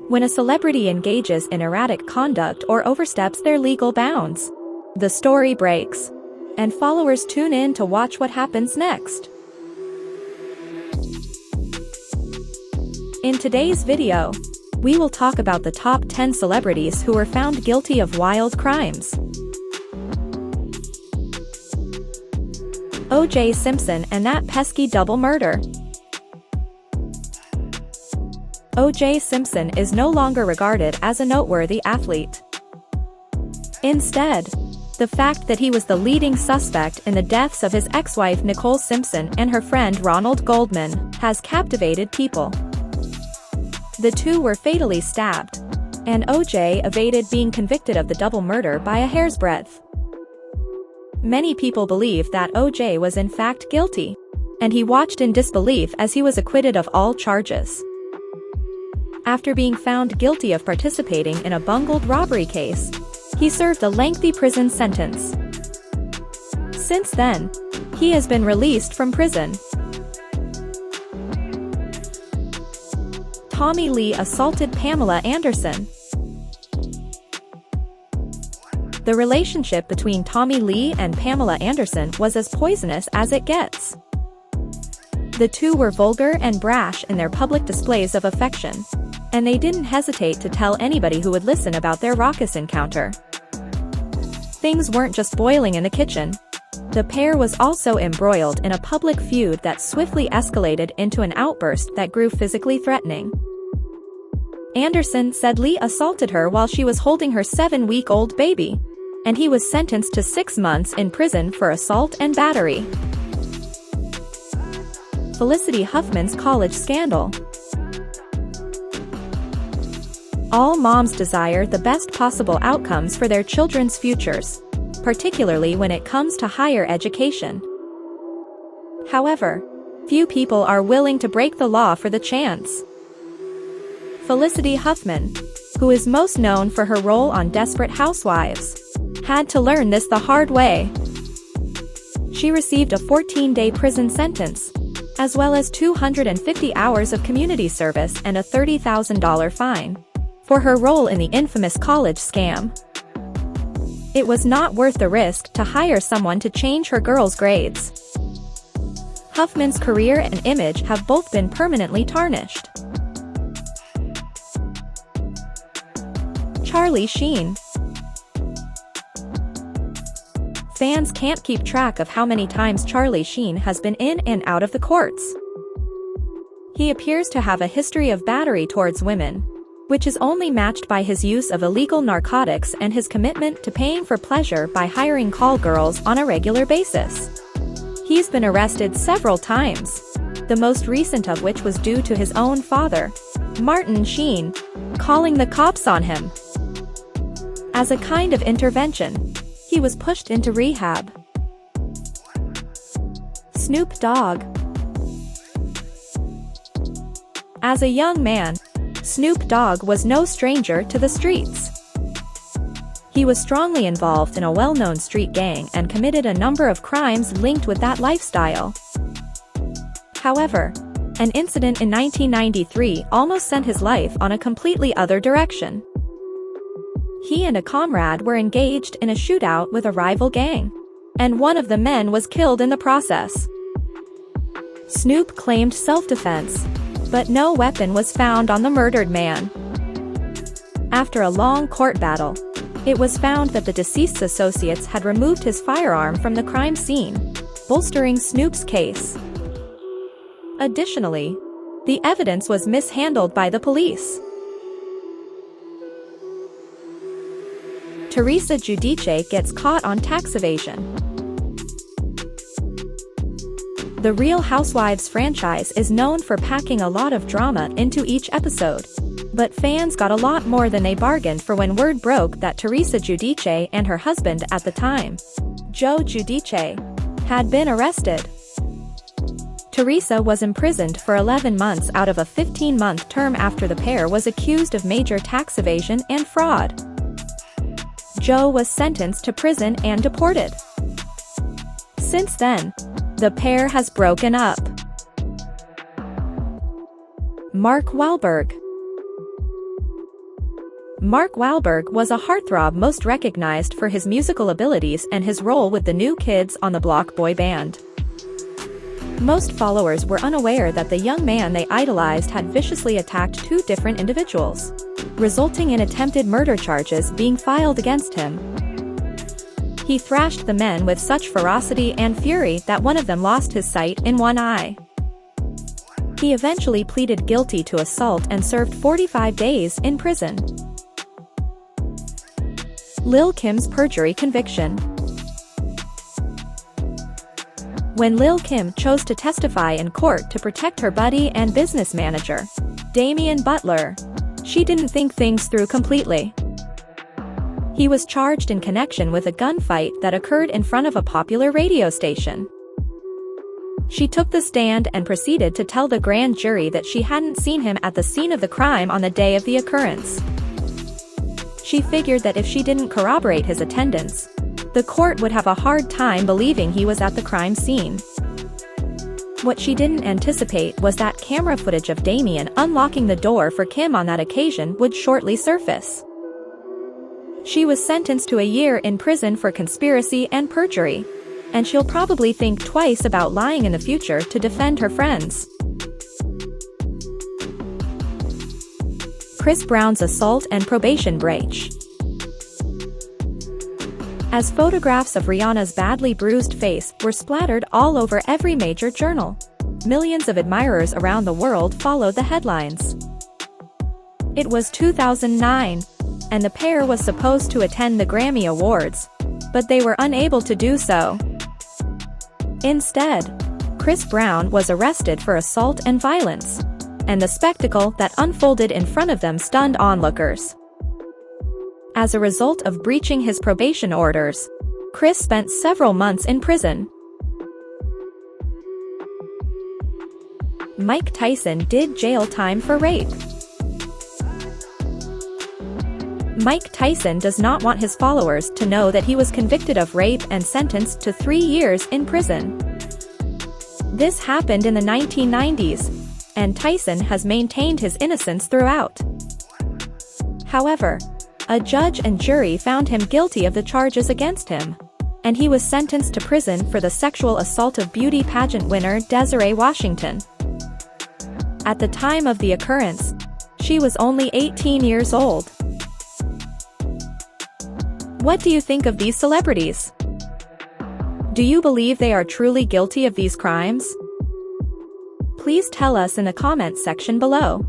When a celebrity engages in erratic conduct or oversteps their legal bounds, the story breaks, and followers tune in to watch what happens next. In today's video, we will talk about the top 10 celebrities who were found guilty of wild crimes. O.J. Simpson and that pesky double murder. O.J. Simpson is no longer regarded as a noteworthy athlete. Instead, the fact that he was the leading suspect in the deaths of his ex-wife Nicole Simpson and her friend Ronald Goldman has captivated people. The two were fatally stabbed, and O.J. evaded being convicted of the double murder by a hair's breadth. Many people believe that O.J. was in fact guilty, and he watched in disbelief as he was acquitted of all charges. After being found guilty of participating in a bungled robbery case, he served a lengthy prison sentence. Since then, he has been released from prison. Tommy Lee assaulted Pamela Anderson. The relationship between Tommy Lee and Pamela Anderson was as poisonous as it gets. The two were vulgar and brash in their public displays of affection, and they didn't hesitate to tell anybody who would listen about their raucous encounter. Things weren't just boiling in the kitchen. The pair was also embroiled in a public feud that swiftly escalated into an outburst that grew physically threatening. Anderson said Lee assaulted her while she was holding her 7-week-old baby, and he was sentenced to 6 months in prison for assault and battery. Felicity Huffman's college scandal. All moms desire the best possible outcomes for their children's futures, particularly when it comes to higher education. However, few people are willing to break the law for the chance. Felicity Huffman, who is most known for her role on Desperate Housewives, had to learn this the hard way. She received a 14-day prison sentence, as well as 250 hours of community service and a $30,000 fine, for her role in the infamous college scam. It was not worth the risk to hire someone to change her girls' grades. Huffman's career and image have both been permanently tarnished. Sheen. Fans can't keep track of how many times Sheen has been in and out of the courts. He appears to have a history of battery towards women, which is only matched by his use of illegal narcotics and his commitment to paying for pleasure by hiring call girls on a regular basis. He's been arrested several times, the most recent of which was due to his own father, Martin Sheen, calling the cops on him. As a kind of intervention, he was pushed into rehab. Snoop Dogg. As a young man, Snoop Dogg was no stranger to the streets. He was strongly involved in a well-known street gang and committed a number of crimes linked with that lifestyle. However, an incident in 1993 almost sent his life on a completely other direction. He and a comrade were engaged in a shootout with a rival gang, and one of the men was killed in the process. Snoop claimed self-defense, but no weapon was found on the murdered man. After a long court battle, it was found that the deceased's associates had removed his firearm from the crime scene, bolstering Snoop's case. Additionally, the evidence was mishandled by the police. Teresa Giudice gets caught on tax evasion. The Real Housewives franchise is known for packing a lot of drama into each episode, but fans got a lot more than they bargained for when word broke that Teresa Giudice and her husband at the time, Joe Giudice, had been arrested. Teresa was imprisoned for 11 months out of a 15-month term after the pair was accused of major tax evasion and fraud. Joe was sentenced to prison and deported. Since then, The pair has broken up. Mark Wahlberg. Mark Wahlberg was a heartthrob most recognized for his musical abilities and his role with the New Kids on the Block boy band. Most followers were unaware that the young man they idolized had viciously attacked two different individuals, resulting in attempted murder charges being filed against him. He thrashed the men with such ferocity and fury that one of them lost his sight in one eye. He eventually pleaded guilty to assault and served 45 days in prison. Lil' Kim's perjury conviction. When Lil' Kim chose to testify in court to protect her buddy and business manager, Damian Butler, she didn't think things through completely. He was charged in connection with a gunfight that occurred in front of a popular radio station. She took the stand and proceeded to tell the grand jury that she hadn't seen him at the scene of the crime on the day of the occurrence. She figured that if she didn't corroborate his attendance, the court would have a hard time believing he was at the crime scene. What she didn't anticipate was that camera footage of Damian unlocking the door for Kim on that occasion would shortly surface. She was sentenced to a year in prison for conspiracy and perjury, and she'll probably think twice about lying in the future to defend her friends. Chris Brown's assault and probation breach. As photographs of Rihanna's badly bruised face were splattered all over every major journal, millions of admirers around the world followed the headlines. It was 2009, and the pair was supposed to attend the Grammy Awards, but they were unable to do so. Instead, Chris Brown was arrested for assault and violence, and the spectacle that unfolded in front of them stunned onlookers. As a result of breaching his probation orders, Chris spent several months in prison. Mike Tyson did jail time for rape. Mike Tyson does not want his followers to know that he was convicted of rape and sentenced to 3 years in prison. This happened in the 1990s, and Tyson has maintained his innocence throughout. However, a judge and jury found him guilty of the charges against him, and he was sentenced to prison for the sexual assault of beauty pageant winner Desiree Washington. At the time of the occurrence, she was only 18 years old. What do you think of these celebrities? Do you believe they are truly guilty of these crimes? Please tell us in the comments section below.